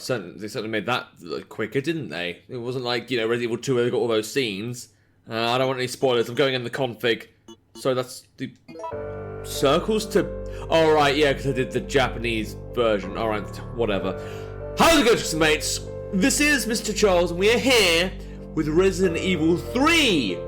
they certainly made that quicker, didn't they? It wasn't like, you know, Resident Evil 2 where they got all those scenes. I don't want any spoilers. I'm going in the config. So that's the circles to... Oh, right, yeah, because I did the Japanese version. All right, whatever. How's it going, mates? This is Mrjacharles, and we are here with Resident Evil 3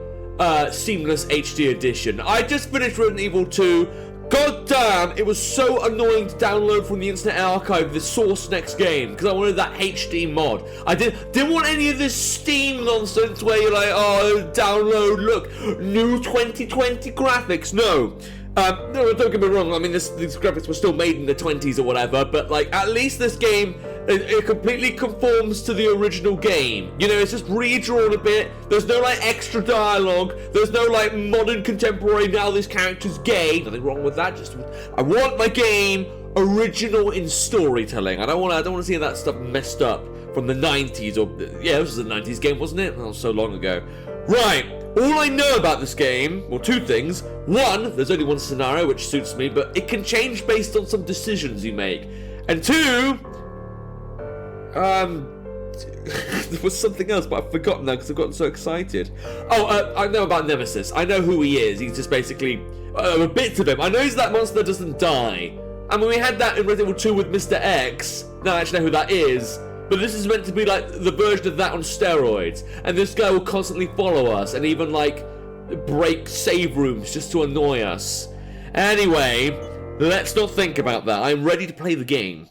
Seamless HD Edition. I just finished Resident Evil 2. God damn, it was so annoying to download from the Internet Archive the source next game, because I wanted that HD mod. I didn't want any of this Steam nonsense where you're like, oh, download, look, new 2020 graphics. No, don't get me wrong, I mean, these graphics were still made in the 20s or whatever, but, like, at least this game, it completely conforms to the original game. You know, it's just redrawn a bit. There's no, like, extra dialogue. There's no, like, modern contemporary, now this character's gay. Nothing wrong with that. Just, I want my game original in storytelling. I don't want to see that stuff messed up from the 90s or... Yeah, this was a 90s game, wasn't it? Oh, so long ago. Right. All I know about this game, well, two things. One, there's only one scenario, which suits me, but it can change based on some decisions you make. And two... there was something else, but I've forgotten now because I've gotten so excited. Oh, I know about Nemesis. I know who he is. He's just basically a bit of him. I know he's that monster that doesn't die. And when we had that in Resident Evil 2 with Mr. X, now I actually know who that is. But this is meant to be like the version of that on steroids. And this guy will constantly follow us and even like break save rooms just to annoy us. Anyway, let's not think about that. I'm ready to play the game.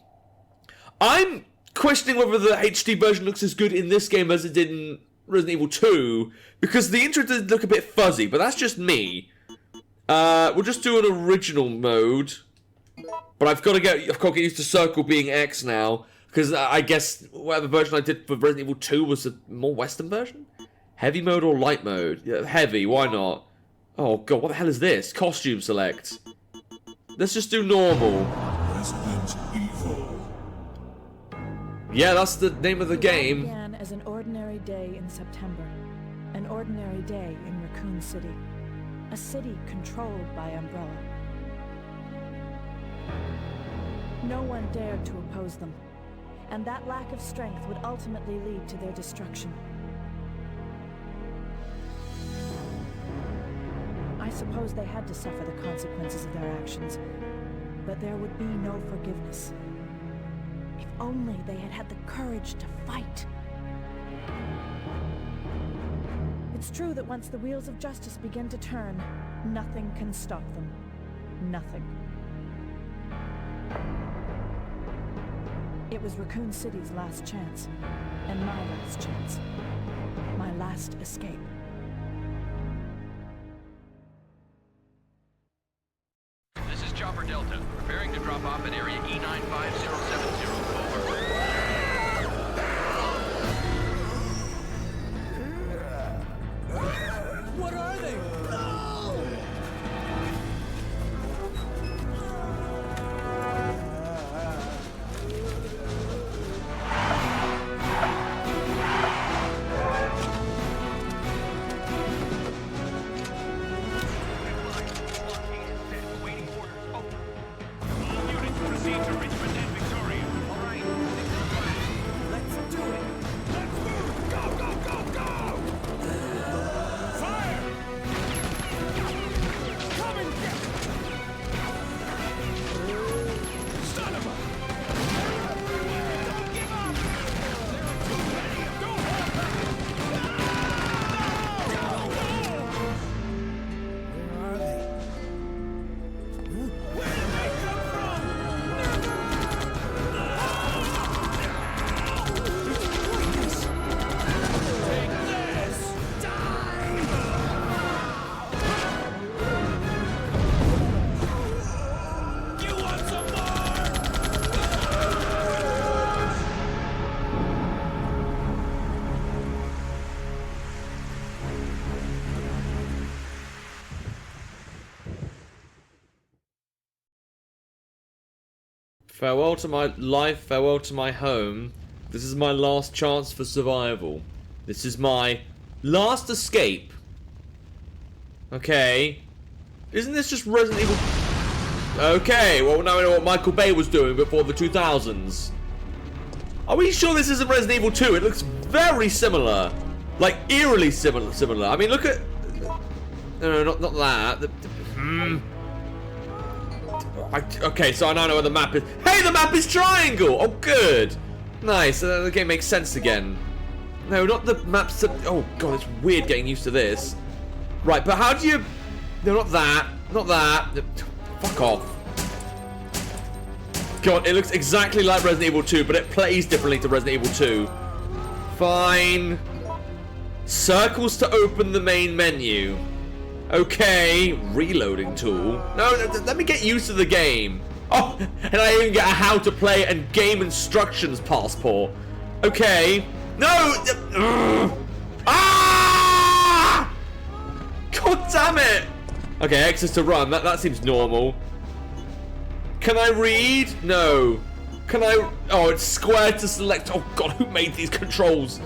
I'm questioning whether the HD version looks as good in this game as it did in Resident Evil 2, because the intro did look a bit fuzzy, but that's just me. We'll just do an original mode, but I've got to get used to circle being X now, because I guess whatever version I did for Resident Evil 2 was a more Western version? Heavy mode or light mode? Yeah, heavy, why not? Oh god, what the hell is this? Costume select. Let's just do normal. Resident Evil. Yeah, that's the name of the game. It began as an ordinary day in September. An ordinary day in Raccoon City. A city controlled by Umbrella. No one dared to oppose them, and that lack of strength would ultimately lead to their destruction. I suppose they had to suffer the consequences of their actions, but there would be no forgiveness. If only they had had the courage to fight. It's true that once the wheels of justice begin to turn, nothing can stop them. Nothing. It was Raccoon City's last chance, and my last chance. My last escape. This is Chopper Delta, preparing to drop off at area E95070. Over. What are they? Farewell to my life, farewell to my home. This is my last chance for survival. This is my last escape. Okay. Isn't this just Resident Evil? Okay, well now we know what Michael Bay was doing before the 2000s. Are we sure this isn't Resident Evil 2? It looks very similar. Like, eerily similar. I mean, look at... No, not that. Okay, so I now know where the map is. Hey, the map is triangle! Oh, good. Nice. The game makes sense again. No, not the maps. Oh, God, it's weird getting used to this. Right, but how do you... No, not that. Not that. Fuck off. God, it looks exactly like Resident Evil 2, but it plays differently to Resident Evil 2. Fine. Circles to open the main menu. Okay. Reloading tool. No, let me get used to the game. Oh, and I even get a how to play and game instructions passport. Okay. No! Ah! God damn it! Okay, X is to run. That seems normal. Can I read? No. Can I... Oh, it's square to select... Oh, God, who made these controls?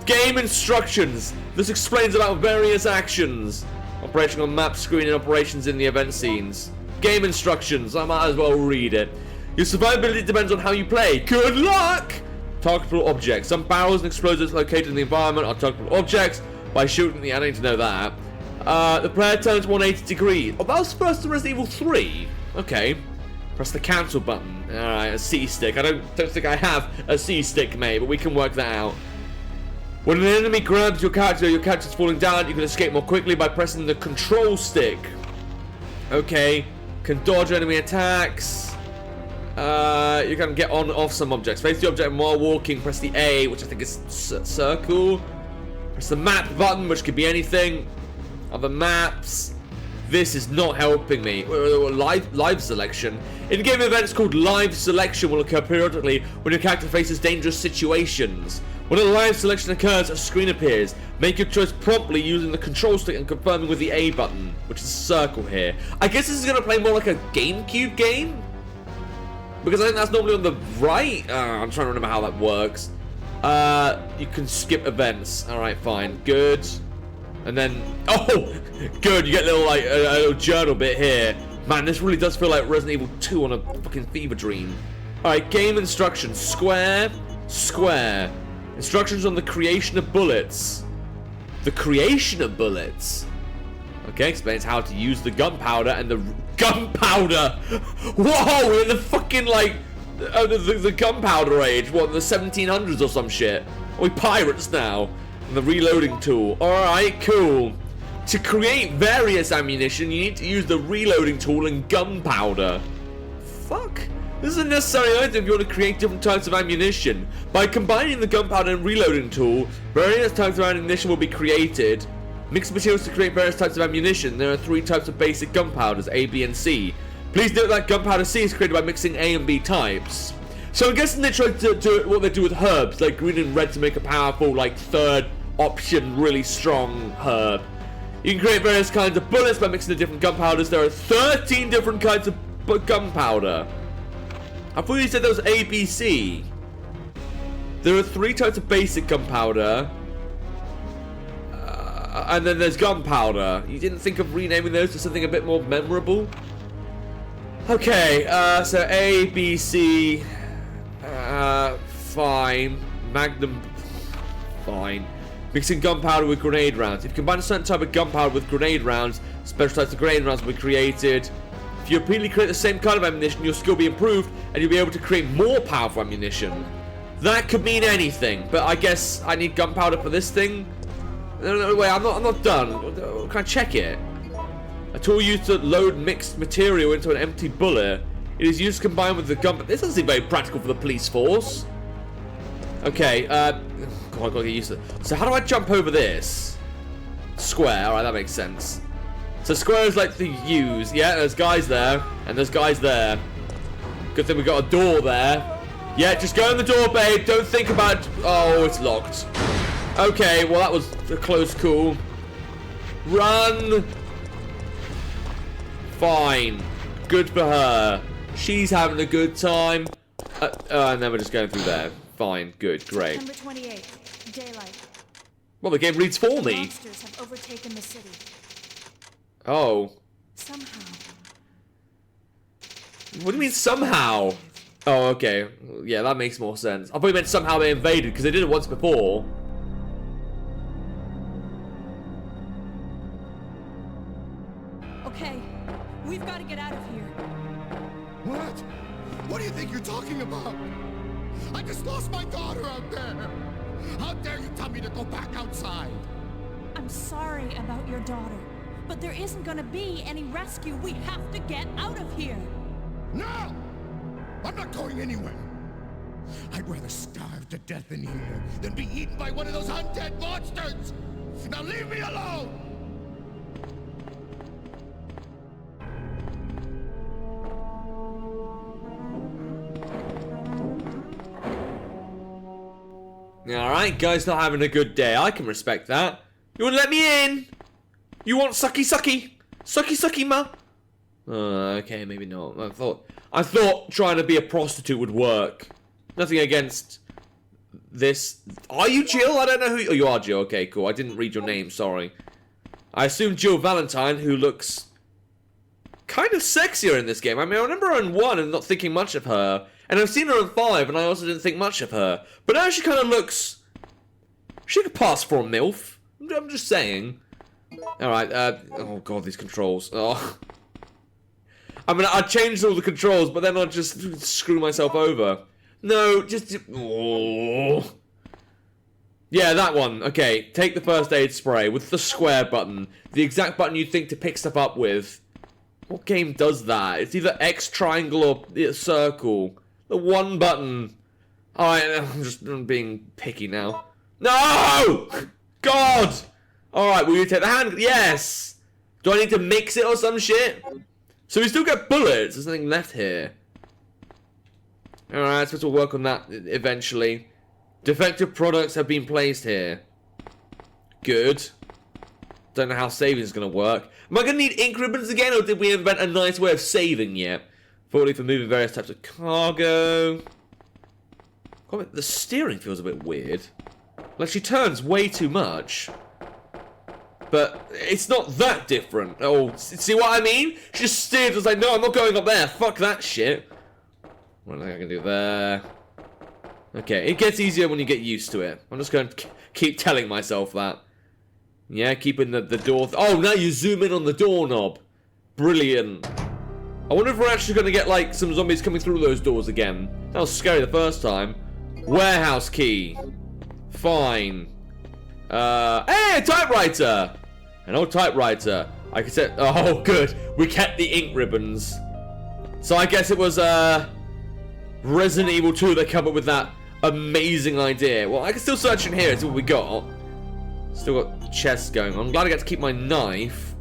Game instructions. This explains about various actions. Operation on map screen and operations in the event scenes. Game instructions. I might as well read it. Your survivability depends on how you play. Good luck! Targetable objects. Some barrels and explosives located in the environment are targetable objects. By shooting the... I need to know that. The player turns 180 degrees. Oh, that was first in Resident Evil 3. Okay. Press the cancel button. Alright, a C stick. I don't think I have a C stick, mate, but we can work that out. When an enemy grabs your character's falling down, you can escape more quickly by pressing the control stick. Okay. Can dodge enemy attacks. You can get on and off some objects. Face the object while walking, press the A, which I think is circle. Press the map button, which could be anything. Other maps. This is not helping me. Live selection. In-game events called live selection will occur periodically when your character faces dangerous situations. When a live selection occurs, a screen appears. Make your choice promptly using the control stick and confirming with the A button, which is circle here. I guess this is going to play more like a GameCube game? Because I think that's normally on the right. I'm trying to remember how that works. You can skip events. Alright, fine. Good. And then, oh, good, you get a little, like, a little journal bit here. Man, this really does feel like Resident Evil 2 on a fucking fever dream. Alright, game instructions. Square, square. Instructions on the creation of bullets. The creation of bullets. Okay, explains how to use the gunpowder and the... Gunpowder! Whoa, we're in the fucking, like, the gunpowder age. What, the 1700s or some shit? Are we pirates now? And the reloading tool. Alright, cool. To create various ammunition, you need to use the reloading tool and gunpowder. Fuck. This is a necessary item if you want to create different types of ammunition. By combining the gunpowder and reloading tool, various types of ammunition will be created. Mix materials to create various types of ammunition. There are 3 types of basic gunpowders, A, B, and C. Please note that gunpowder C is created by mixing A and B types. So I'm guessing they tried to do what they do with herbs, like green and red to make a powerful, like, third option, really strong herb. You can create various kinds of bullets by mixing the different gunpowders. There are 13 different kinds of gunpowder. I thought you said there was A, B, C. There are 3 types of basic gunpowder. And then there's gunpowder. You didn't think of renaming those to something a bit more memorable? Okay, so A, B, C. Fine. Magnum. Fine. Mixing gunpowder with grenade rounds. If you combine a certain type of gunpowder with grenade rounds, special types of grenade rounds will be created. If you repeatedly create the same kind of ammunition, your skill will be improved, and you'll be able to create more powerful ammunition. That could mean anything, but I guess I need gunpowder for this thing. No, wait, I'm not done. Can I check it? A tool used to load mixed material into an empty bullet. It is used combined with the gun. This doesn't seem very practical for the police force. Okay, God, I gotta get used to it. So how do I jump over this? Square, alright, that makes sense. So square is like the U's. Yeah, there's guys there, and there's guys there. Good thing we got a door there. Yeah, just go in the door, babe. Don't think about it. Oh, it's locked. Okay, well that was a close call. Run. Fine. Good for her. She's having a good time. And then we're just going through there. Fine, good, great. September 28th, daylight. Well, the game reads for The me. monsters have overtaken the city. Oh. Somehow. What do you mean somehow? Oh, okay. Yeah, that makes more sense. I thought you meant somehow they invaded, because they did it once before. Okay, we've got to get out of here. What? What do you think you're talking about? I just lost my daughter out there. How dare you tell me to go back outside? I'm sorry about your daughter, but there isn't gonna be any rescue. We have to get out of here. No! I'm not going anywhere. I'd rather starve to death in here than be eaten by one of those undead monsters. Now leave me alone! Alright, guys not having a good day. I can respect that. You wanna let me in? You want sucky sucky? Sucky sucky, ma? Okay, maybe not. I thought trying to be a prostitute would work. Nothing against this. Are you Jill? I don't know who. Oh, you are Jill. Okay, cool. I didn't read your name. Sorry. I assume Jill Valentine, who looks kind of sexier in this game. I mean, I remember her in 1 and not thinking much of her. And I've seen her in 5 and I also didn't think much of her. But now she kind of looks... She could pass for a MILF. I'm just saying. Alright, oh god, these controls. Oh. I mean, I changed all the controls, but then I'll just screw myself over. No, just... Oh. Yeah, that one. Okay, take the first aid spray with the square button. The exact button you'd think to pick stuff up with. What game does that? It's either X, triangle, or circle. The one button. Alright, I'm being picky now. No! God! Alright, will you take the hand? Yes! Do I need to mix it or some shit? So we still get bullets. There's nothing left here. Alright, supposed to work on that eventually. Defective products have been placed here. Good. Don't know how saving is going to work. Am I going to need ink ribbons again, or did we invent a nice way of saving yet? Fortunately for moving various types of cargo. God, the steering feels a bit weird. Like she turns way too much. But it's not that different. Oh, see what I mean? She just steered. I was like, no, I'm not going up there. Fuck that shit. What do I think I can do there? Okay, it gets easier when you get used to it. I'm just going to keep telling myself that. Yeah, keeping the door... Oh, now you zoom in on the doorknob. Brilliant. I wonder if we're actually going to get, like, some zombies coming through those doors again. That was scary the first time. Warehouse key. Fine. Hey, a typewriter! An old typewriter. I could say... Oh, good. We kept the ink ribbons. So I guess it was, Resident Evil 2 that came up with that amazing idea. Well, I can still search in here and see what we got. Still got chests going on. I'm glad I get to keep my knife.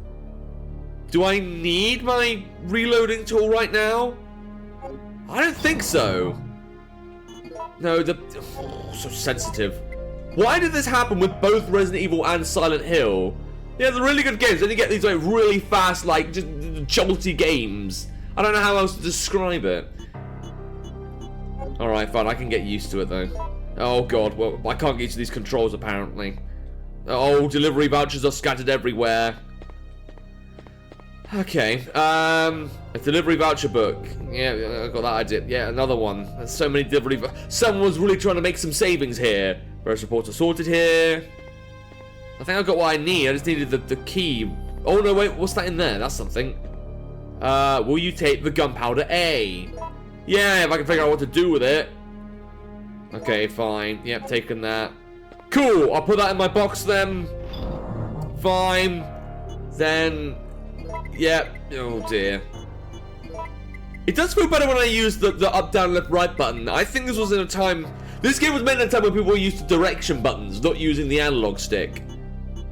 Do I need my reloading tool right now? I don't think so. No, oh, so sensitive. Why did this happen with both Resident Evil and Silent Hill? Yeah, they're really good games. Then you get these like really fast, like just jolty games. I don't know how else to describe it. Alright, fine. I can get used to it though. Oh god, well, I can't get used to these controls apparently. Oh, delivery vouchers are scattered everywhere. Okay, a delivery voucher book. Yeah, I got that idea. Yeah, another one. There's so many delivery. Someone was really trying to make some savings here. Various reports are sorted here. I think I got what I need. I just needed the key. Oh no, wait, what's that in there? That's something. Will you take the gunpowder A? Yeah, if I can figure out what to do with it. Okay, fine. Yep, taking that. Cool, I'll put that in my box then. Fine. Then, yep. Oh dear. It does feel better when I use the up, down, left, right button. I think this was in a time... This game was made in a time when people used the direction buttons, not using the analog stick.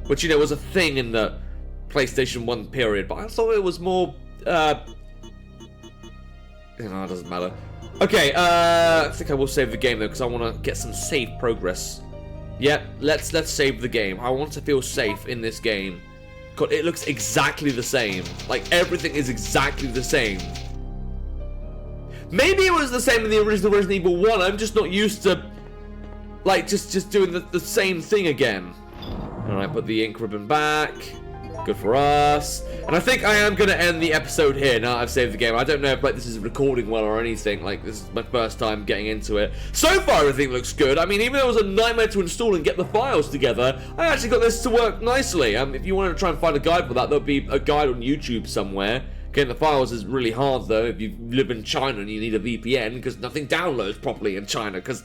Which, you know, was a thing in the PlayStation 1 period. But I thought it was more... You know, it doesn't matter. Okay, I think I will save the game though, because I want to get some save progress. Yep, let's save the game. I want to feel safe in this game. God, it looks exactly the same. Like, everything is exactly the same. Maybe it was the same in the original Resident Evil 1. I'm just not used to, like, just doing the same thing again. Alright, put the ink ribbon back. Good for us. And I think I am going to end the episode here now I've saved the game. I don't know if like this is recording well or anything. Like, this is my first time getting into it. So far, everything looks good. I mean, even though it was a nightmare to install and get the files together, I actually got this to work nicely. If you want to try and find a guide for that, there'll be a guide on YouTube somewhere. Getting the files is really hard, though, if you live in China and you need a VPN, because nothing downloads properly in China, because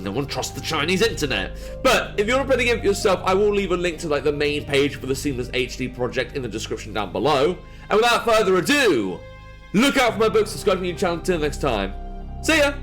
no one trusts the Chinese internet. But if you want to play the game for yourself, I will leave a link to like the main page for the Seamless HD project in the description down below. And without further ado, look out for my books, subscribe to my YouTube channel. Until next time, see ya!